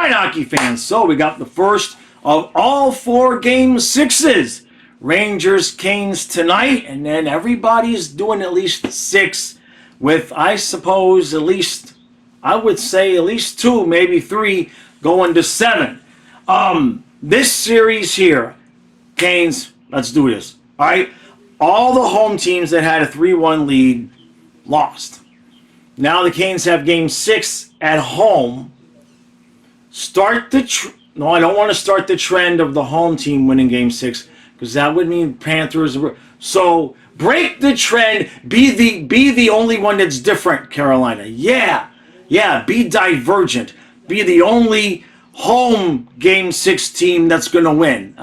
right, hockey fans. So we got the first of all 4 game 6s. Rangers, Canes tonight, and then everybody's doing at least 6 with, I suppose, at least, I would say at least 2, maybe 3 going to 7. This series here, Canes, let's do this. All right, all the home teams that had a 3-1 lead lost. Now the Canes have game 6 at home. No, I don't want to start the trend of the home team winning game 6 because that would mean Panthers. So break the trend. Be the only one that's different, Carolina. Yeah. Be divergent. Be the only home game 6 team that's going to win.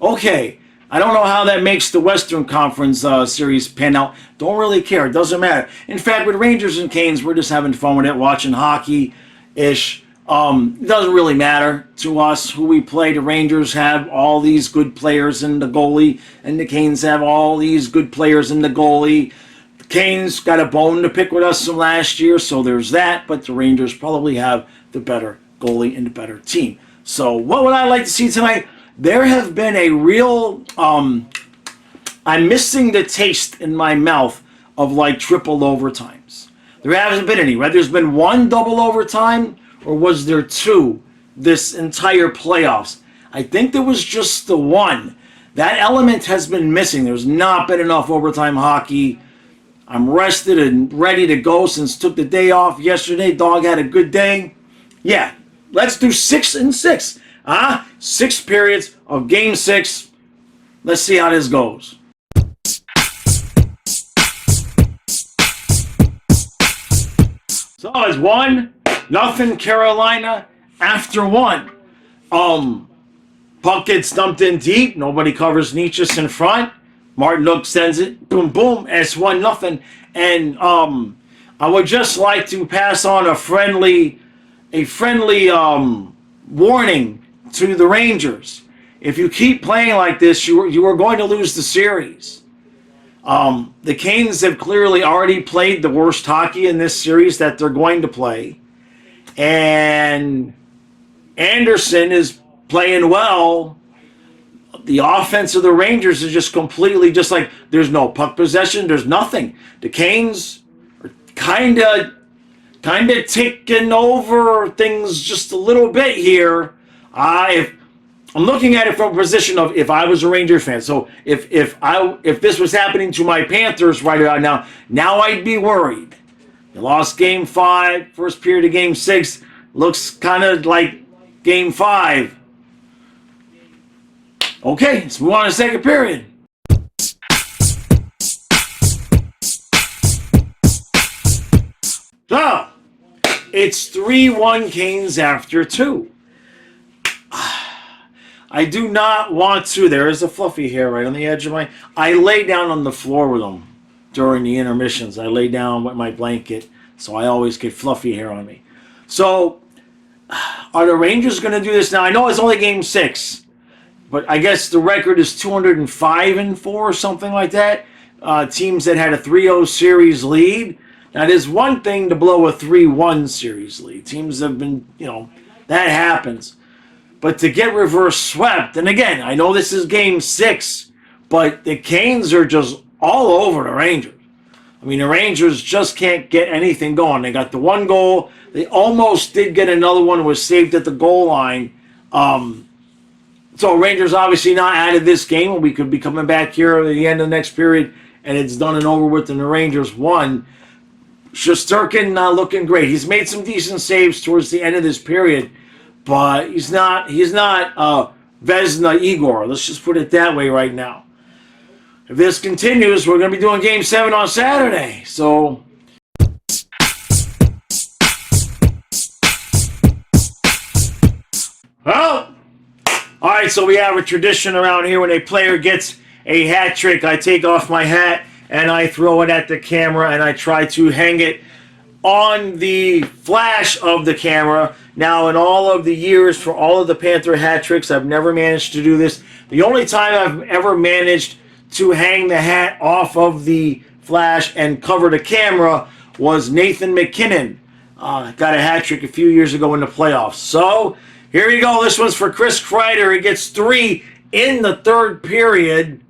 Okay. I don't know how that makes the Western Conference series pan out. Don't really care. It doesn't matter. In fact, with Rangers and Canes, we're just having fun with it, watching hockey-ish. It doesn't really matter to us who we play. The Rangers have all these good players in the goalie, and the Canes have all these good players in the goalie. The Canes got a bone to pick with us from last year, so there's that. But the Rangers probably have the better goalie and the better team. So what would I like to see tonight? There have been a real, I'm missing the taste in my mouth of like triple overtimes. There hasn't been any, right? There's been 1 double overtime, or was there 2 this entire playoffs? I think there was just the 1. That element has been missing. There's not been enough overtime hockey. I'm rested and ready to go since took the day off yesterday. Dog had a good day. Yeah, let's do 6 and 6. 6 periods of game 6. Let's see how this goes. So it's 1-0 Carolina after 1. Puck gets dumped in deep. Nobody covers Nietzsche in front. Martin Nook sends it. Boom, boom. And it's 1-0. And I would just like to pass on a friendly warning to the Rangers. If you keep playing like this, you are going to lose the series. The Canes have clearly already played the worst hockey in this series that they're going to play. And Anderson is playing well. The offense of the Rangers is just completely just like there's no puck possession. There's nothing. The Canes are kind of taking over things just a little bit here. I'm looking at it from a position of if I was a Rangers fan. So if this was happening to my Panthers right about now I'd be worried. They lost game 5, first period of game 6. Looks kind of like game 5. Okay, let's move on to the second period. So, it's 3-1 Canes after 2. I do not want to. There is a fluffy hair right on the edge of I lay down on the floor with them during the intermissions. I lay down with my blanket, so I always get fluffy hair on me. So, are the Rangers going to do this now? I know it's only game 6, but I guess the record is 205-4 or something like that. Teams that had a 3-0 series lead. Now, there's one thing to blow a 3-1 series lead. Teams have been, that happens. But to get reverse swept, and again, I know this is game 6, but the Canes are just all over the Rangers. I mean, the Rangers just can't get anything going. They got the 1 goal. They almost did get another one. It was saved at the goal line. So Rangers obviously not out of this game. We could be coming back here at the end of the next period, and it's done and over with, and the Rangers won. Shesterkin looking great. He's made some decent saves towards the end of this period, but he's not Vezina Igor. Let's just put it that way right now. If this continues, we're going to be doing Game 7 on Saturday. So, well, all right, so we have a tradition around here when a player gets a hat trick, I take off my hat and I throw it at the camera and I try to hang it on the flash of the camera. Now, in all of the years for all of the Panther hat tricks, I've never managed to do this. The only time I've ever managed to hang the hat off of the flash and cover the camera was Nathan McKinnon. got a hat trick a few years ago in the playoffs. So here you go. This one's for Chris Kreider. He gets 3 in the third period.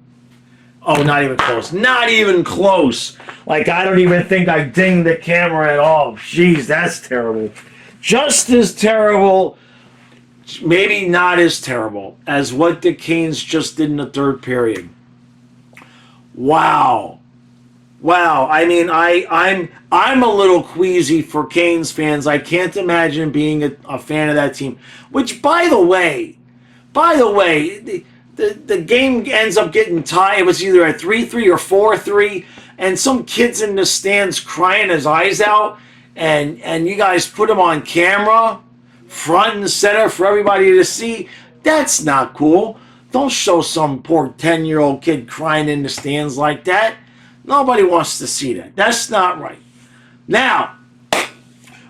Oh, not even close. Not even close. Like, I don't even think I dinged the camera at all. Jeez, that's terrible. Just as terrible, maybe not as terrible, as what the Canes just did in the third period. Wow. Wow. I mean, I'm a little queasy for Canes fans. I can't imagine being a fan of that team. Which, by the way, the game ends up getting tied. It was either a 3-3 or 4-3, and some kid's in the stands crying his eyes out, and you guys put him on camera, front and center for everybody to see. That's not cool. Don't show some poor 10-year-old kid crying in the stands like that. Nobody wants to see that. That's not right. Now,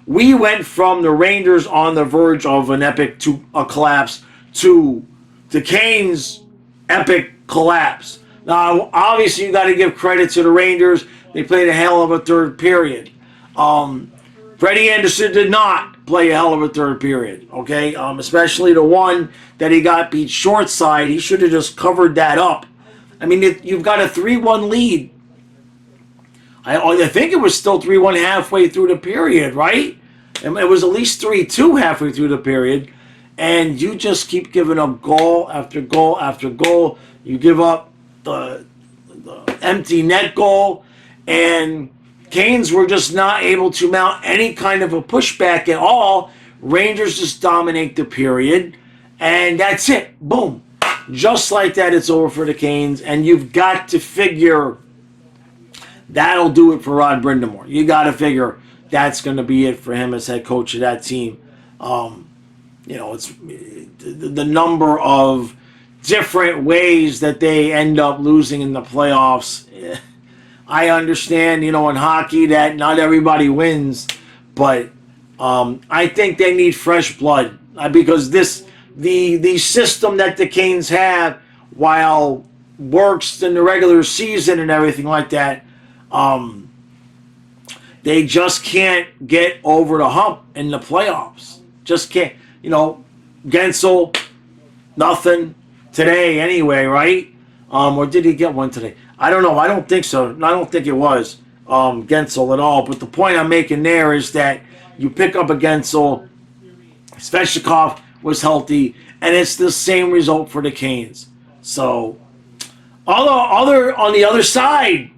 we went from the Rangers on the verge of an epic to a collapse to the Canes' epic collapse. Now, obviously, you got to give credit to the Rangers. They played a hell of a third period. Freddie Anderson did not play a hell of a third period, okay? Especially the one that he got beat short side. He should have just covered that up. I mean, you've got a 3-1 lead. I think it was still 3-1 halfway through the period, right? And it was at least 3-2 halfway through the period. And you just keep giving up goal after goal after goal. You give up the empty net goal. And Canes were just not able to mount any kind of a pushback at all. Rangers just dominate the period. And that's it. Boom. Just like that, it's over for the Canes. And you've got to figure that'll do it for Rod Brindamore. You got to figure that's going to be it for him as head coach of that team. It's the number of different ways that they end up losing in the playoffs. I understand, in hockey that not everybody wins, but I think they need fresh blood because the system that the Canes have, while works in the regular season and everything like that, they just can't get over the hump in the playoffs. Just can't. Gensel, nothing today anyway, right? Or did he get one today? I don't know. I don't think so. I don't think it was Gensel at all. But the point I'm making there is that you pick up a Gensel, Svechnikov was healthy, and it's the same result for the Canes. So, on the other side,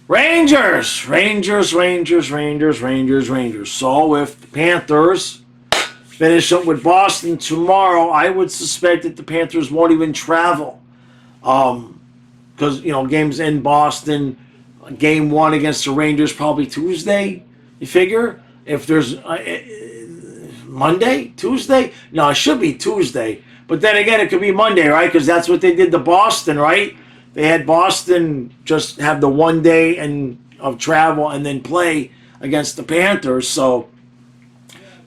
Rangers. So if the Panthers finish up with Boston tomorrow, I would suspect that the Panthers won't even travel. Because, games in Boston, game 1 against the Rangers probably Tuesday, you figure? If there's Monday? Tuesday? No, it should be Tuesday. But then again, it could be Monday, right? Because that's what they did to Boston, right? They had Boston just have the 1 day of travel and then play against the Panthers. So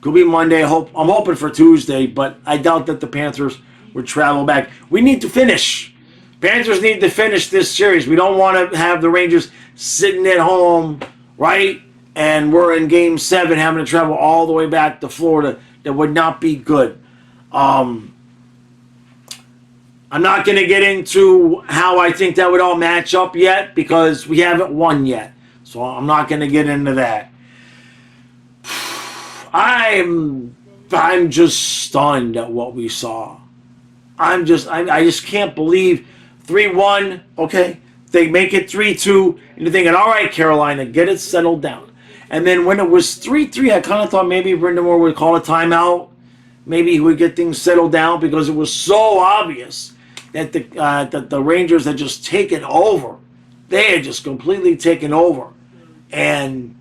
could be Monday. I'm hoping for Tuesday, but I doubt that the Panthers would travel back. We need to finish. Panthers need to finish this series. We don't want to have the Rangers sitting at home, right? And we're in Game 7 having to travel all the way back to Florida. That would not be good. I'm not going to get into how I think that would all match up yet because we haven't won yet. So I'm not going to get into that. I'm just stunned at what we saw. I just can't believe 3-1. Okay, they make it 3-2, and you're thinking, all right, Carolina, get it settled down. And then when it was 3-3, I kind of thought maybe Brindamore would call a timeout. Maybe he would get things settled down because it was so obvious that the Rangers had just taken over. They had just completely taken over, and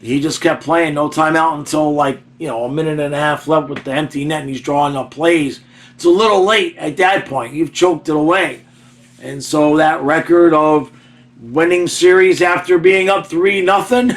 he just kept playing, no timeout until a minute and a half left with the empty net, and he's drawing up plays. It's a little late at that point. You've choked it away. And so that record of winning series after being up 3-0,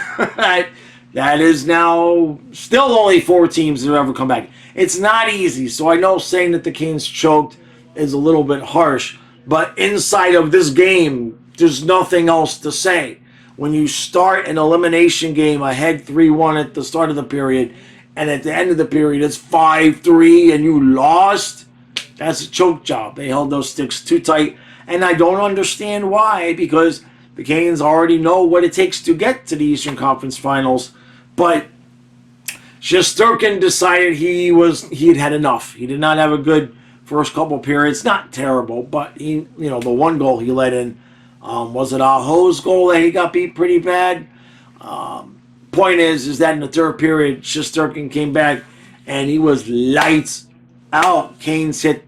that is now still only 4 teams that have ever come back. It's not easy. So I know saying that the Canes choked is a little bit harsh, but inside of this game, there's nothing else to say. when you start an elimination game ahead 3-1 at the start of the period, and at the end of the period it's 5-3 and you lost. That's a choke job. They held those sticks too tight, and I don't understand why, because the Canes already know what it takes to get to the Eastern Conference Finals. But Shesterkin decided he'd had enough. He did not have a good first couple periods. Not terrible, but the one goal he let in, was it Aho's goal that he got beat pretty bad? Point is that in the third period, Shesterkin came back and he was lights out. Canes hit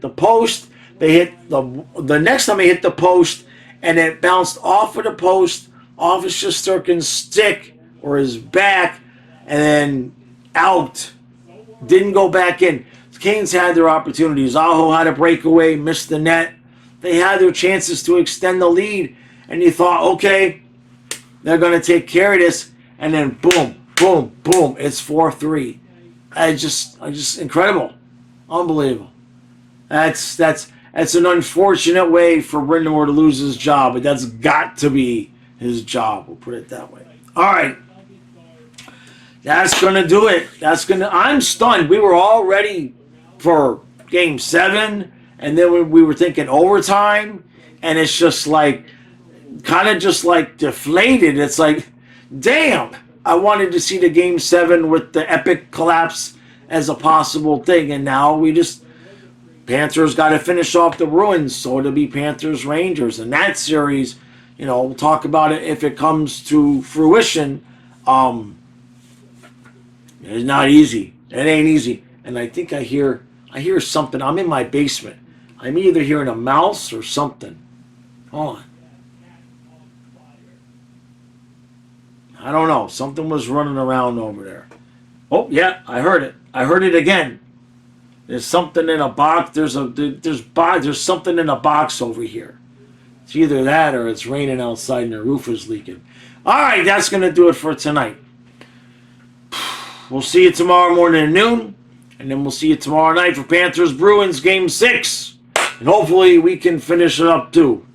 the post. They hit the next time they hit the post, and it bounced off of the post, off of Shesterkin's stick or his back, and then out. Didn't go back in. The Canes had their opportunities. Aho had a breakaway, missed the net. They had their chances to extend the lead, and you thought, okay, they're going to take care of this, and then boom, boom, boom, it's 4-3. I just incredible, unbelievable. That's an unfortunate way for Brindamore to lose his job, but that's got to be his job. We'll put it that way. All right, that's gonna do it. I'm stunned. We were all ready for Game 7, and then we were thinking overtime, and it's just like, kind of just like deflated. It's like, damn, I wanted to see the Game 7 with the epic collapse as a possible thing, and now Panthers got to finish off the Bruins, so it'll be Panthers Rangers. And that series, we'll talk about it if it comes to fruition. It's not easy. It ain't easy. And I think I hear something. I'm in my basement. I'm either hearing a mouse or something. Hold on. I don't know. Something was running around over there. Oh, yeah, I heard it. I heard it again. There's something in a box. There's something in a box over here. It's either that or it's raining outside and the roof is leaking. All right, that's going to do it for tonight. We'll see you tomorrow morning at noon, and then we'll see you tomorrow night for Panthers Bruins Game 6. And hopefully we can finish it up too.